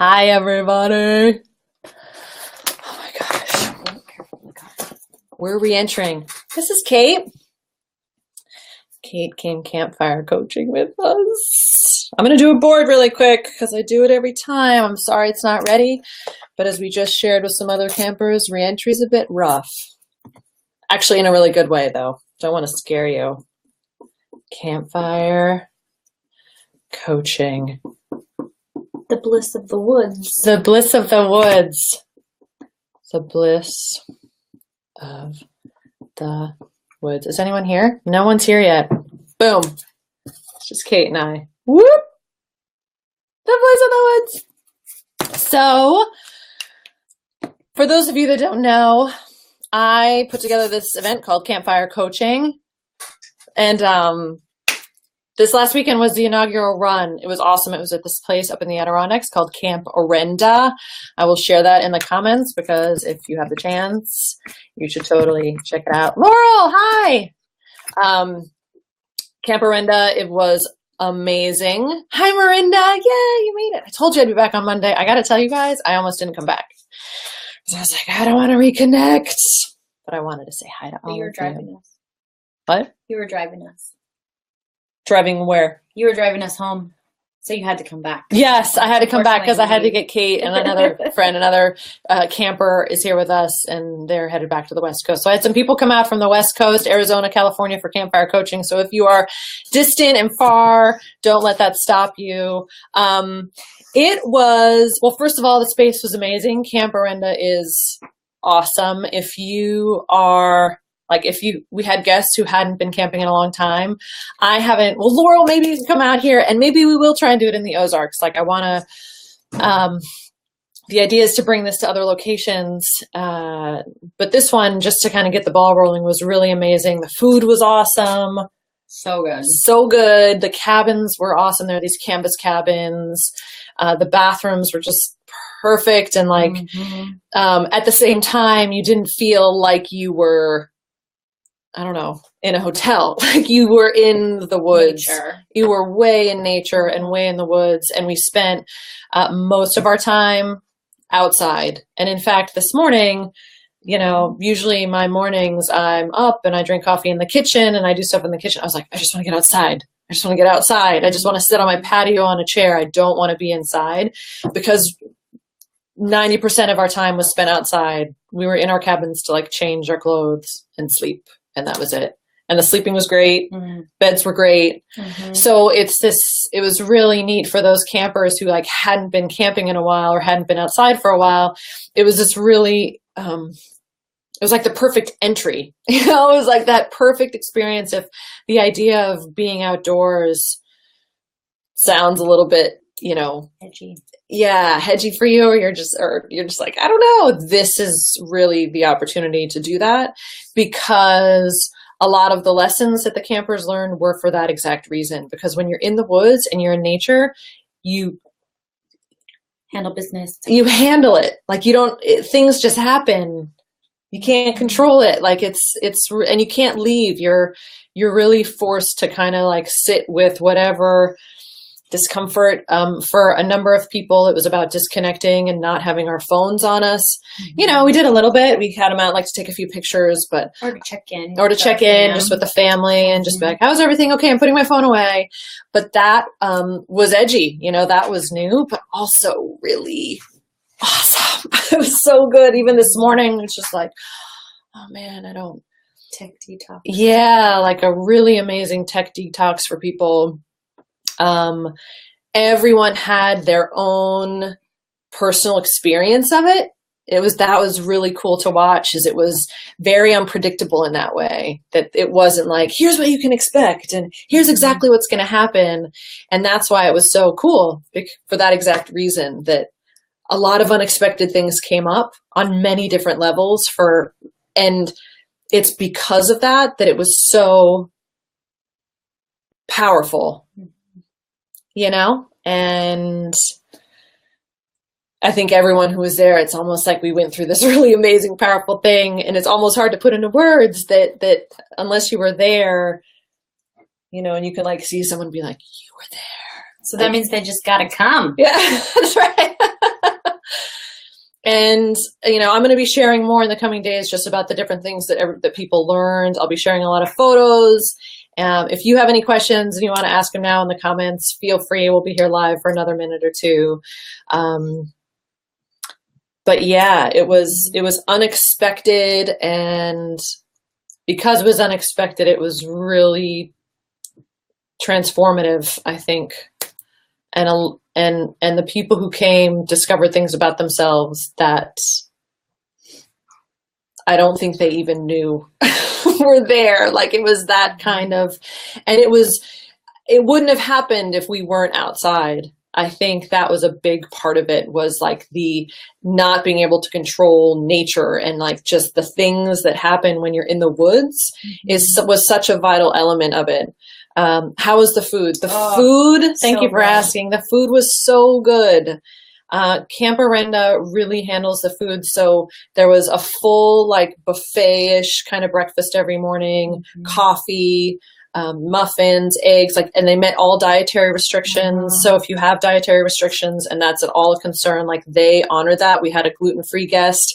Hi, everybody. Oh my gosh. We're re-entering. This is Kate. Kate came campfire coaching with us. I'm going to do a board really quick because I do it every time. I'm sorry it's not ready, but as we just shared with some other campers, re-entry is a bit rough. Actually, in a really good way, though. Don't want to scare you. Campfire coaching. The bliss of the woods. The bliss of the woods. The bliss of the woods. Is anyone here? No one's here yet. Boom. It's just Kate and I. Whoop! The bliss of the woods. So, for those of you that don't know, I put together this event called Campfire Coaching. And this last weekend was the inaugural run. It was awesome. It was at this place up in the Adirondacks called Camp Orenda. I will share that in the comments because if you have the chance, you should totally check it out. Laurel, hi! Camp Orenda, it was amazing. Hi, Miranda. Yeah, you made it. I told you I'd be back on Monday. I got to tell you guys, I almost didn't come back. So I was like, I don't want to reconnect. But I wanted to say hi to all of you. You were driving us. What? You were driving us. Driving where? You were driving us home. So you had to come back. Yes, I had to come back because I had to get Kate and another friend, another camper is here with us, and they're headed back to the West Coast. So I had some people come out from the West Coast, Arizona, California for campfire coaching. So if you are distant and far, don't let that stop you. It was, well, first of all, the space was amazing. Camp Orenda is awesome. If you are... we had guests who hadn't been camping in a long time. I haven't, well, Laurel, maybe you can come out here and maybe we will try and do it in the Ozarks. Like I want to, the idea is to bring this to other locations. But this one, just to kind of get the ball rolling, was really amazing. The food was awesome. So good. So good. The cabins were awesome. There are these canvas cabins. The bathrooms were just perfect. And like, at the same time, you didn't feel like you were, I don't know, in a hotel. Like you were in the woods. Nature. You were way in nature and way in the woods. And we spent most of our time outside. And in fact, this morning, you know, usually my mornings I'm up and I drink coffee in the kitchen and I do stuff in the kitchen. I was like, I just want to get outside. I just want to get outside. I just want to sit on my patio on a chair. I don't want to be inside because 90% of our time was spent outside. We were in our cabins to like change our clothes and sleep. And that was it. And the sleeping was great. Mm-hmm. Beds were great. Mm-hmm. So it was really neat for those campers who like hadn't been camping in a while or hadn't been outside for a while. It was this really, it was like the perfect entry. You know, it was like that perfect experience. If the idea of being outdoors sounds a little bit, you know, hedgy. Yeah, hedgy for you, or you're just like, I don't know. This is really the opportunity to do that because a lot of the lessons that the campers learned were for that exact reason. Because when you're in the woods and you're in nature, you handle business. You handle it. Like things just happen. You can't control it. Like and you can't leave. You're really forced to kind of like sit with whatever discomfort. For a number of people, it was about disconnecting and not having our phones on us. Mm-hmm. You know, we did a little bit. We had them out like to take a few pictures, but or to check in just with the family and just be like, how's everything? Okay, I'm putting my phone away. But that was edgy. You know, that was new, but also really awesome. It was so good. Even this morning, it's just like, oh man, I don't tech detox. Yeah, like a really amazing tech detox for people. Everyone had their own personal experience of it. That was really cool to watch, as it was very unpredictable in that way, that it wasn't like, here's what you can expect and here's exactly what's going to happen. And that's why it was so cool, for that exact reason, that a lot of unexpected things came up on many different levels and it's because of that it was so powerful. You know, and I think everyone who was there, it's almost like we went through this really amazing, powerful thing. And it's almost hard to put into words that unless you were there, you know, and you can like see someone be like, you were there. So that means they just got to come. Yeah, that's right. And, I'm going to be sharing more in the coming days just about the different things that people learned. I'll be sharing a lot of photos. If you have any questions and you want to ask them now in the comments, feel free. We'll be here live for another minute or two. But yeah, it was unexpected, and because it was unexpected, it was really transformative, I think. And the people who came discovered things about themselves that I don't think they even knew were there. Like, it was that kind of, and it wouldn't have happened if we weren't outside. I think that was a big part of it, was like the not being able to control nature, and like just the things that happen when you're in the woods was such a vital element of it. How was the food? Food, thank you for asking. The food was so good. Camperenda really handles the food. So there was a full, like, buffet-ish kind of breakfast every morning, coffee, muffins, eggs, like, and they met all dietary restrictions. So if you have dietary restrictions and that's at all a concern, like, they honor that. We had a gluten-free guest,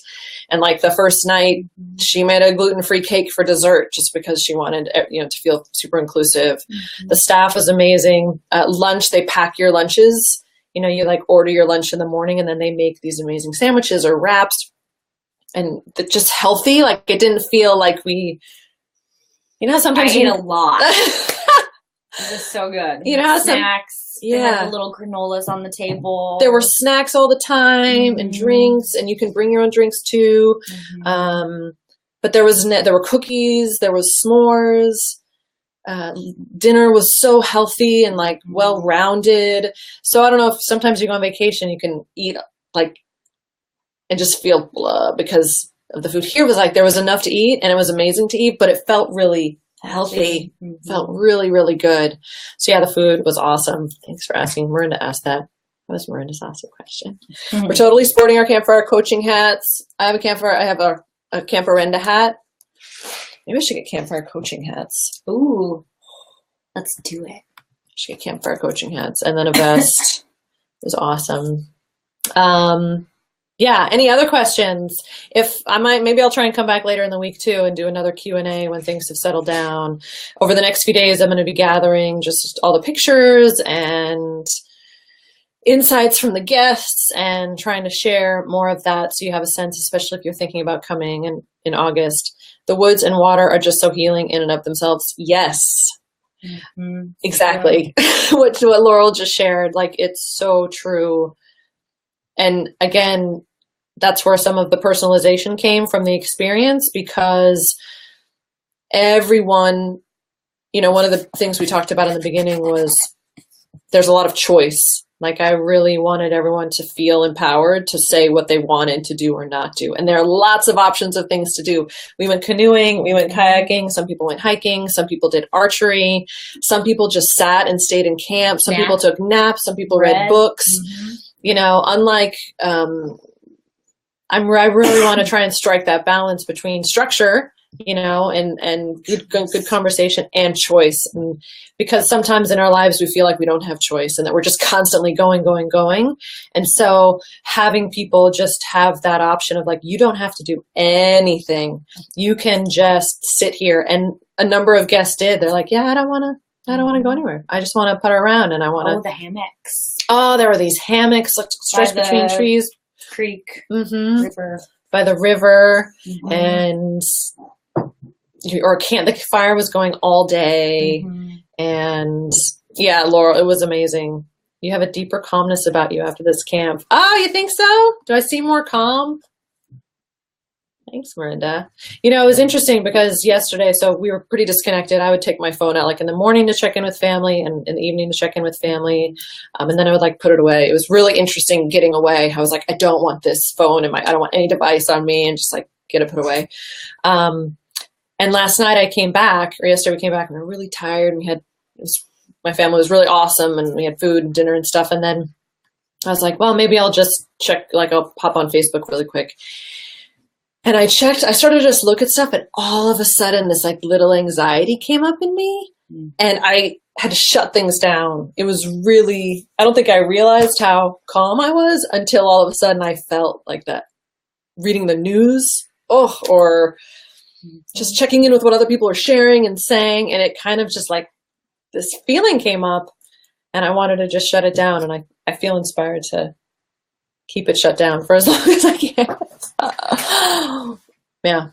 and like the first night she made a gluten-free cake for dessert just because she wanted, to feel super inclusive. The staff was amazing. Lunch, they pack your lunches. You like order your lunch in the morning, and then they make these amazing sandwiches or wraps, and they're just healthy. like, it didn't feel like we, sometimes I ate a lot. It was so good. How snacks. They had the little granolas on the table. There were snacks all the time, and drinks, and you can bring your own drinks too. But there were cookies, there was s'mores. Dinner was so healthy and like well-rounded. So I don't know if sometimes you go on vacation, you can eat like and just feel blah because of the food. Here was like there was enough to eat, and it was amazing to eat, but it felt really healthy. Felt really, really good. So yeah, the food was awesome. Thanks for asking. Miranda asked that. That was Miranda's awesome question. We're totally sporting our Campfire coaching hats. I have a Campfire. I have a Camperenda hat. Maybe I should get Campfire coaching hats. Ooh, let's do it. I should get Campfire coaching hats, and then a vest. It was awesome. Yeah. Any other questions? Maybe I'll try and come back later in the week too and do another Q&A when things have settled down. Over the next few days, I'm going to be gathering just all the pictures and insights from the guests and trying to share more of that, so you have a sense, especially if you're thinking about coming in August. The woods and water are just so healing in and of themselves. Yes. Exactly. what Laurel just shared. Like, it's so true. And again, that's where some of the personalization came from the experience, because everyone, one of the things we talked about in the beginning was there's a lot of choice. Like, I really wanted everyone to feel empowered to say what they wanted to do or not do. And there are lots of options of things to do. We went canoeing, we went kayaking, some people went hiking, some people did archery, some people just sat and stayed in camp, some people took naps, some people read books. Unlike, I really want to try and strike that balance between structure, and good conversation and choice. And because sometimes in our lives we feel like we don't have choice and that we're just constantly going. And so having people just have that option of like, you don't have to do anything. You can just sit here. And a number of guests did. They're like, yeah, I don't want to go anywhere. I just want to putter around, and I want to. Oh, the hammocks. Oh, there were these hammocks like stretched between trees. Creek. River. By the river. And the fire was going all day. And yeah, Laurel, it was amazing. You have a deeper calmness about you after this camp. Oh, you think so? Do I seem more calm? Thanks, Miranda. It was interesting because yesterday, so we were pretty disconnected. I would take my phone out like in the morning to check in with family and in the evening to check in with family. And then I would like put it away. It was really interesting getting away. I was like, I don't want this phone I don't want any device on me, and just like get it put away. And last night yesterday we came back and we were really tired. And my family was really awesome, and we had food and dinner and stuff. And then I was like, well, maybe I'll just check, like I'll pop on Facebook really quick. And I started to just look at stuff, and all of a sudden this like little anxiety came up in me, and I had to shut things down. It was really, I don't think I realized how calm I was until all of a sudden I felt like that reading the news, or just checking in with what other people are sharing and saying. And it kind of just like this feeling came up, and I wanted to just shut it down. And I feel inspired to keep it shut down for as long as I can. Yeah.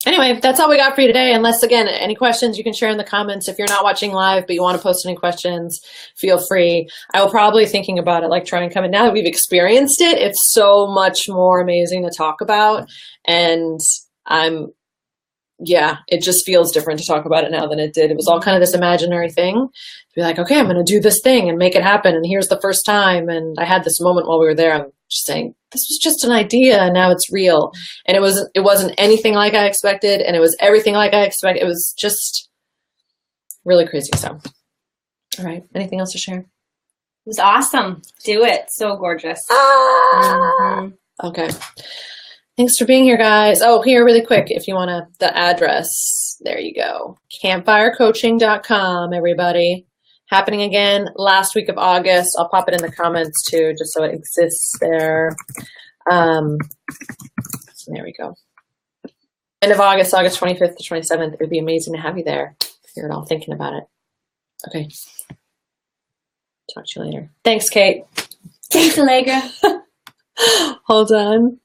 Anyway, that's all we got for you today. Unless, again, any questions you can share in the comments. If you're not watching live, but you want to post any questions, feel free. I will probably thinking about it, like try and come in. Now that we've experienced it, it's so much more amazing to talk about. And it just feels different to talk about it now than it did. It was all kind of this imaginary thing. To be like, okay, I'm going to do this thing and make it happen. And here's the first time. And I had this moment while we were there. I'm just saying, this was just an idea, and now it's real. And it wasn't anything like I expected, and it was everything like I expected. It was just really crazy. So, all right. Anything else to share? It was awesome. Do it. So gorgeous. Okay. Thanks for being here, guys. Oh, here, really quick, if you want the address, there you go. Campfirecoaching.com, everybody. Happening again last week of August. I'll pop it in the comments too, just so it exists there. So there we go. End of August 25th to 27th. It would be amazing to have you there if you're at all thinking about it. Okay. Talk to you later. Thanks, Kate. Thanks, Allegra. Hold on.